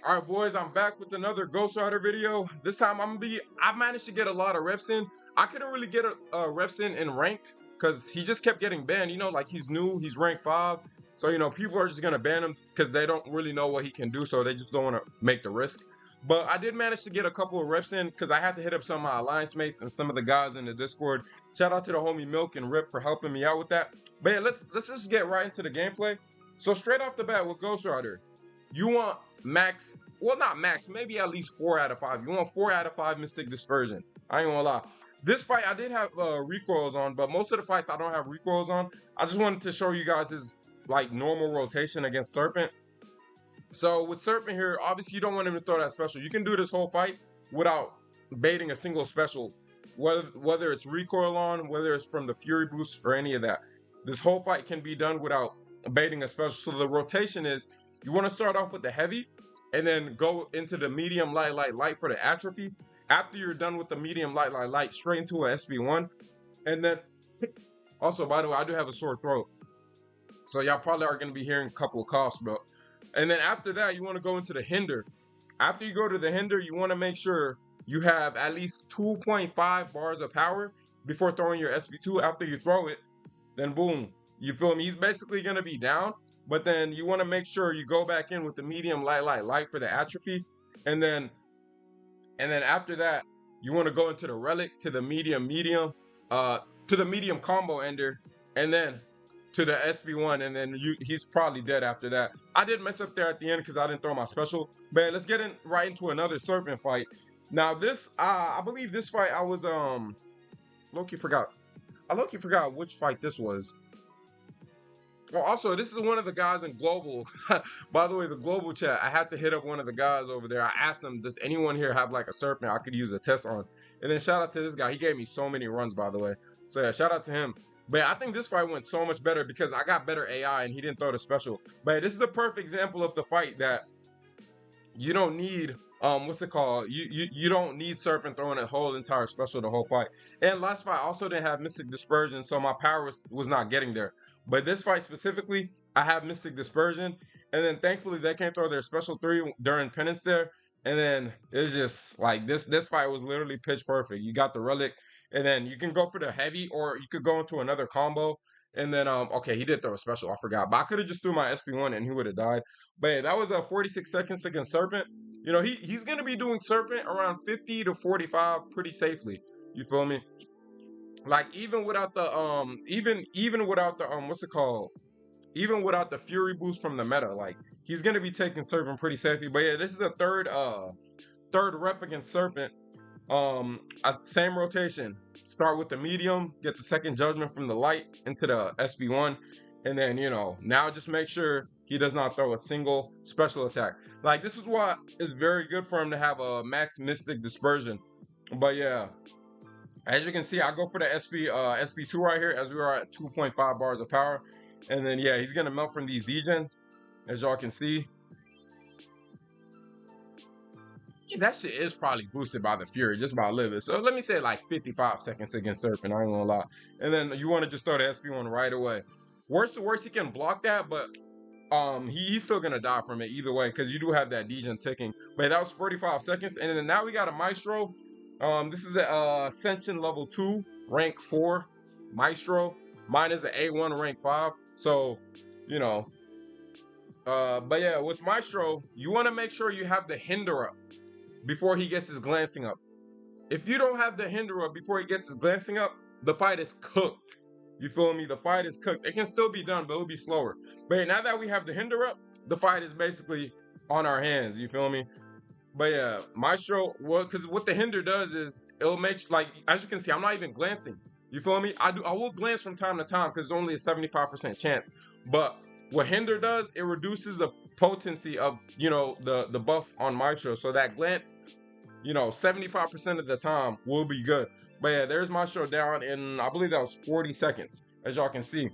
All right, boys, I'm back with another Ghost Rider video. This time I managed to get a lot of reps in. I couldn't really get reps in ranked because he just kept getting banned. You know, like he's new, he's rank 5. So, people are just going to ban him because they don't really know what he can do. So they just don't want to make the risk. But I did manage to get a couple of reps in because I had to hit up some of my alliance mates and some of the guys in the Discord. Shout out to the homie Milk and Rip for helping me out with that. But yeah, let's just get right into the gameplay. So straight off the bat with Ghost Rider, you want max, well, not max, maybe at least 4 out of 5. You want 4 out of 5 Mystic Dispersion. I ain't gonna lie. This fight I did have recoils on, but most of the fights I don't have recoils on. I just wanted to show you guys his like normal rotation against Serpent. So with Serpent here, obviously you don't want him to throw that special. You can do this whole fight without baiting a single special, whether it's recoil on, whether it's from the Fury boost or any of that. This whole fight can be done without baiting a special. So the rotation is, you want to start off with the heavy and then go into the medium, light for the atrophy. After you're done with the medium, light, straight into a SB1. And then, also, by the way, I do have a sore throat. So y'all probably are going to be hearing a couple of coughs, bro. And then after that, you want to go into the hinder. After you go to the hinder, you want to make sure you have at least 2.5 bars of power before throwing your SB2. After you throw it, then boom, you feel me? He's basically going to be down. But then you want to make sure you go back in with the medium, light for the atrophy. And then after that, you want to go into the relic, to the medium, to the medium combo ender, and then to the SB1, and then he's probably dead after that. I did mess up there at the end because I didn't throw my special. But let's get right into another Serpent fight. Now this, I believe this fight I was low-key forgot. I low-key forgot which fight this was. Well, also, this is one of the guys in Global. By the way, the Global chat, I had to hit up one of the guys over there. I asked him, does anyone here have like a Serpent I could use a test on? And then shout out to this guy. He gave me so many runs, by the way. So yeah, shout out to him. But I think this fight went so much better because I got better AI and he didn't throw the special. But this is a perfect example of the fight that you don't need, what's it called? You don't need Serpent throwing a whole entire special the whole fight. And last fight I also didn't have Mystic Dispersion, so my power was not getting there. But this fight specifically, I have Mystic Dispersion, and then thankfully they can't throw their special 3 during penance there. And then it's just like this fight was literally pitch perfect. You got the relic, and then you can go for the heavy, or you could go into another combo. And then okay, he did throw a special, I forgot. But I could have just threw my SP1 and he would have died. But yeah, that was a 46 seconds against Serpent. You know, he's gonna be doing Serpent around 50 to 45 pretty safely. You feel me? Like even without the even without the what's it called? Even without the Fury boost from the meta, like he's gonna be taking Serpent pretty safely. But yeah, this is a third rep against Serpent. Same rotation. Start with the medium, get the second judgment from the light into the SB1, and then now just make sure he does not throw a single special attack. Like this is what is very good for him to have a max Mystic Dispersion. But yeah, as you can see, I go for the SB2 right here as we are at 2.5 bars of power. And then yeah, he's gonna melt from these degens, as y'all can see. Yeah, that shit is probably boosted by the Fury, just by a little bit. So let me say like 55 seconds against Serpent, I ain't gonna lie. And then you want to just throw the SP1 right away. Worst to worst, he can block that, but he's still gonna die from it either way, because you do have that degen ticking. But that was 45 seconds. And then now we got a Maestro. This is a Ascension level 2, rank 4 Maestro. Mine is an A1 rank 5. So, but yeah, with Maestro, you want to make sure you have the hinder up before he gets his glancing up. If you don't have the hinder up before he gets his glancing up, the fight is cooked. You feel me? The fight is cooked. It can still be done, but it'll be slower. But now that we have the hinder up, the fight is basically on our hands. You feel me? But yeah, Maestro, well, because what the hinder does is it'll make, like, as you can see, I'm not even glancing. You feel me? I will glance from time to time because it's only a 75% chance. But what hinder does, it reduces the potency of, the buff on Maestro. So that glance, 75% of the time will be good. But yeah, there's Maestro down in, I believe that was 40 seconds, as y'all can see.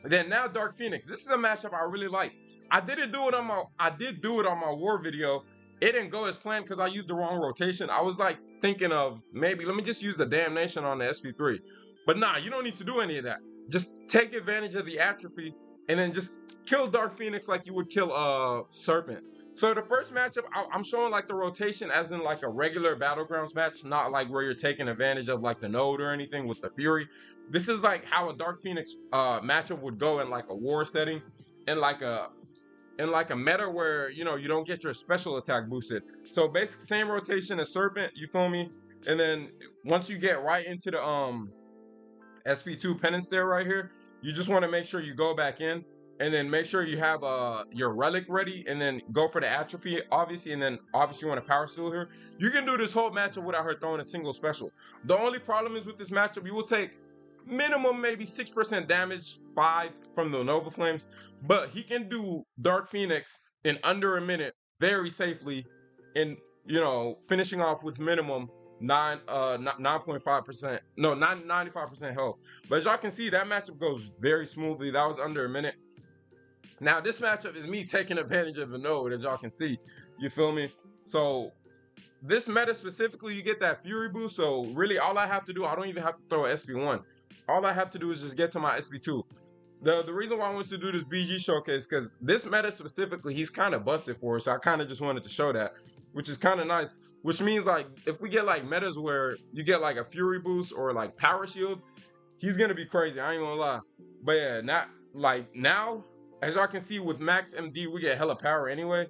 Then now Dark Phoenix. This is a matchup I really like. I did do it on my war video. It didn't go as planned because I used the wrong rotation. I was like thinking of maybe let me just use the damnation on the SP3. But nah, you don't need to do any of that. Just take advantage of the atrophy and then just kill Dark Phoenix like you would kill Serpent. So the first matchup, I'm showing like the rotation as in like a regular Battlegrounds match, not like where you're taking advantage of like the node or anything with the Fury. This is like how a Dark Phoenix matchup would go in like a war setting, in like a meta where you don't get your special attack boosted. So basically same rotation as Serpent, you feel me? And then once you get right into the SP2 penance there right here, you just want to make sure you go back in and then make sure you have your relic ready and then go for the atrophy obviously, and then obviously you want to power steal her. You can do this whole matchup without her throwing a single special. The only problem is with this matchup, you will take minimum maybe 6% damage, 5 from the Nova Flames, but he can do Dark Phoenix in under a minute very safely, in finishing off with minimum 9.5%, no, 95% health. But as y'all can see, that matchup goes very smoothly. That was under a minute. Now this matchup is me taking advantage of the node, as y'all can see, you feel me? So this meta specifically, you get that Fury boost, so really all I have to do, I don't even have to throw an SP1. All I have to do is just get to my SP2. The reason why I wanted to do this BG showcase, because this meta specifically, he's kind of busted for us, so I kind of just wanted to show that, which is kind of nice. Which means like if we get like metas where you get like a Fury boost or like power shield, he's gonna be crazy, I ain't gonna lie. But yeah, not like now, as y'all can see with Max MD, we get hella power anyway.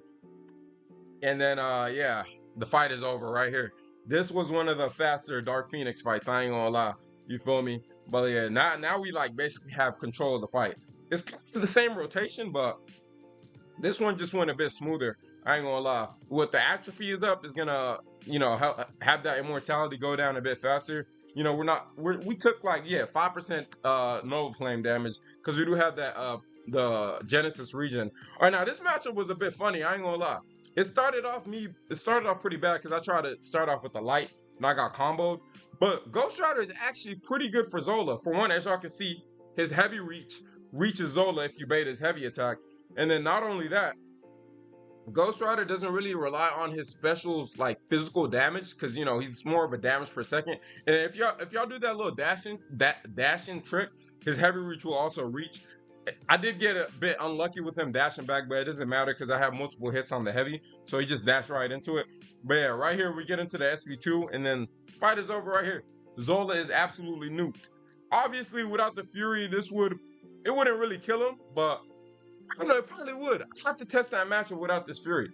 And then yeah, the fight is over right here. This was one of the faster Dark Phoenix fights, I ain't gonna lie, you feel me? But yeah, now we like basically have control of the fight. It's kind of the same rotation, but this one just went a bit smoother, I ain't gonna lie. What the atrophy is up is gonna have that immortality go down a bit faster. We took like 5% Nova Flame damage because we do have that the Genesis region. All right, now this matchup was a bit funny, I ain't gonna lie. It started off pretty bad because I tried to start off with the light and I got comboed. But Ghost Rider is actually pretty good for Zola. For one, as y'all can see, his heavy reach reaches Zola if you bait his heavy attack. And then not only that, Ghost Rider doesn't really rely on his specials like physical damage, because he's more of a damage per second. And if y'all do that little dashing trick, his heavy reach will also reach. I did get a bit unlucky with him dashing back, but it doesn't matter because I have multiple hits on the heavy, so he just dashed right into it. But yeah, right here we get into the SP2, and then fight is over right here. Zola is absolutely nuked. Obviously, without the Fury, it wouldn't really kill him, but I don't know, it probably would. I have to test that matchup without this Fury.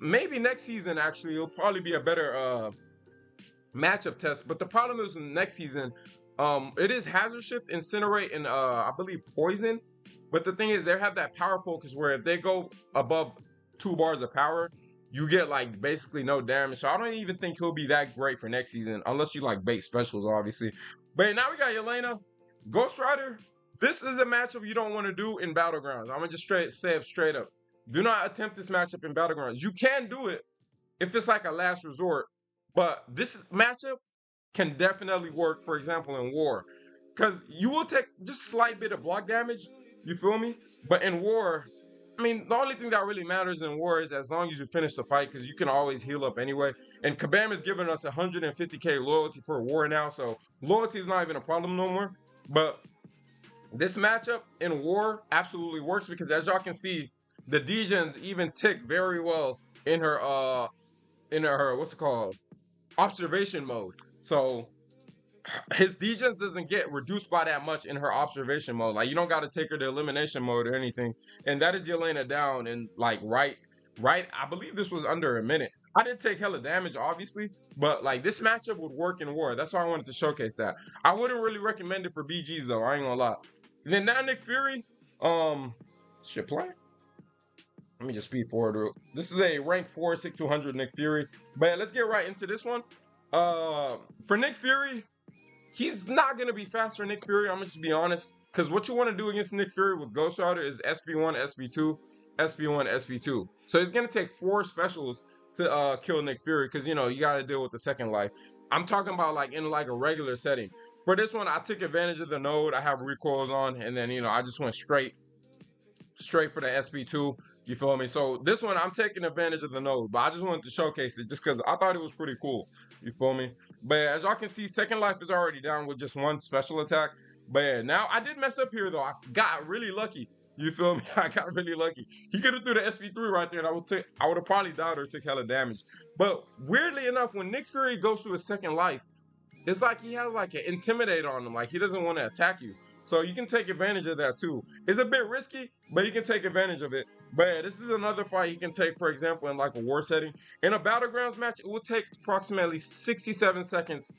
Maybe next season actually it'll probably be a better matchup test. But the problem is next season, it is Hazard Shift, Incinerate, and I believe Poison. But the thing is, they have that power focus where if they go above 2 bars of power, you get like basically no damage. So I don't even think he'll be that great for next season, unless you like bait specials, obviously. But now we got Yelena, Ghost Rider. This is a matchup you don't want to do in Battlegrounds. I'm gonna just say it straight up. Do not attempt this matchup in Battlegrounds. You can do it if it's like a last resort, but this matchup can definitely work, for example, in War. Because you will take just slight bit of block damage, you feel me? But in War, I mean, the only thing that really matters in War is as long as you finish the fight, because you can always heal up anyway. And Kabam is giving us 150k loyalty per War now, so loyalty is not even a problem no more. But this matchup in War absolutely works because, as y'all can see, the degens even tick very well in her what's it called, observation mode. So his degens doesn't get reduced by that much in her observation mode. Like, you don't got to take her to elimination mode or anything. And that is Yelena down and like right. I believe this was under a minute. I didn't take hella damage, obviously, but like this matchup would work in War. That's why I wanted to showcase that. I wouldn't really recommend it for BGs though, I ain't gonna lie. And then now Nick Fury, should play. Let me just speed forward. This is a rank 4 6-200 Nick Fury. But yeah, let's get right into this one. For Nick Fury, he's not gonna be fast for Nick Fury. I'm gonna just be honest, because what you want to do against Nick Fury with Ghost Rider is SP1, SP2, SP1, SP2. So he's gonna take 4 specials to kill Nick Fury, because you gotta deal with the second life. I'm talking about like in like a regular setting. For this one, I took advantage of the node. I have recoils on, and then I just went straight for the SP2. You feel me? So this one, I'm taking advantage of the node, but I just wanted to showcase it just because I thought it was pretty cool. You feel me? But as y'all can see, second life is already down with just 1 special attack. But yeah, now I did mess up here though. I got really lucky. You feel me? I got really lucky. He could have threw the SP3 right there, and I would have probably died or took hella damage. But weirdly enough, when Nick Fury goes to his second life, it's like he has like an intimidate on him, like he doesn't want to attack you. So you can take advantage of that too. It's a bit risky, but you can take advantage of it. But yeah, this is another fight he can take, for example, in like a war setting. In a battlegrounds match, it would take approximately 67 seconds.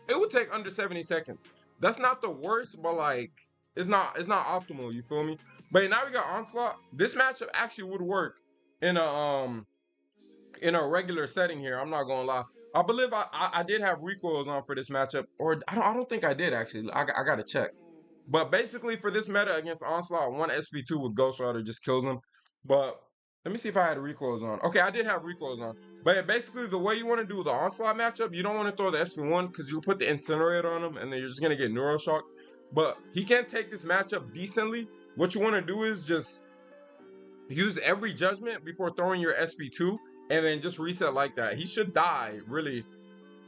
It would take under 70 seconds. That's not the worst, but like it's not optimal, you feel me? But now we got Onslaught. This matchup actually would work in a regular setting here. I'm not gonna lie. I believe I did have recoils on for this matchup, or I don't think I did actually. I gotta check. But basically, for this meta against Onslaught, one SP2 with Ghost Rider just kills him. But let me see if I had recoils on. Okay, I did have recoils on. But basically, the way you want to do the Onslaught matchup, you don't want to throw the SP1 because you put the Incinerator on him and then you're just going to get Neuroshock. But he can't take this matchup decently. What you want to do is just use every judgment before throwing your SP2 and then just reset like that. He should die, really,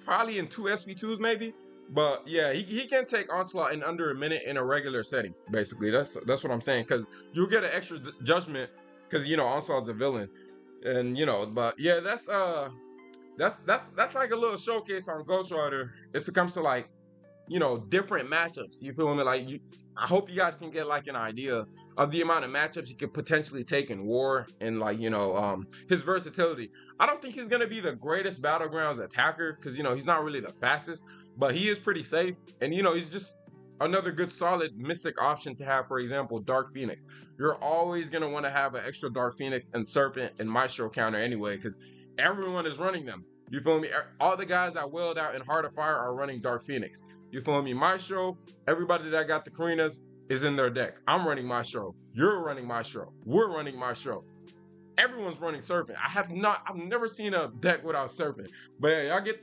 probably in 2 SP2s maybe. But yeah, he can take Onslaught in under a minute in a regular setting. Basically, that's what I'm saying. Because you'll get an extra judgment because Onslaught's a villain, and But yeah, that's like a little showcase on Ghost Rider if it comes to like different matchups. You feel me? Like I hope you guys can get like an idea of the amount of matchups you could potentially take in war and like his versatility. I don't think he's gonna be the greatest battlegrounds attacker because he's not really the fastest, but he is pretty safe and he's just another good solid mystic option to have. For example, Dark Phoenix. You're always gonna want to have an extra Dark Phoenix and Serpent and Maestro counter anyway because everyone is running them. You feel me? All the guys that wailed out in Heart of Fire are running Dark Phoenix. You feel me? Maestro, everybody that got the Karinas is in their deck. I'm running Maestro. You're running Maestro. We're running Maestro. Everyone's running Serpent. I've never seen a deck without Serpent. But yeah, y'all get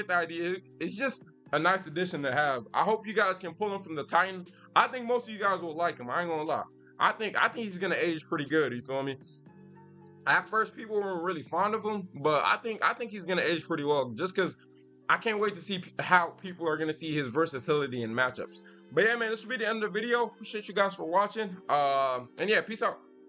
the idea. It's just a nice addition to have. I hope you guys can pull him from the Titan. I think most of you guys will like him. I ain't gonna lie. I think he's gonna age pretty good. You feel me? At first, people weren't really fond of him, but I think he's gonna age pretty well. Just because I can't wait to see how people are gonna see his versatility in matchups. But yeah, man, this will be the end of the video. Appreciate you guys for watching. And yeah, peace out.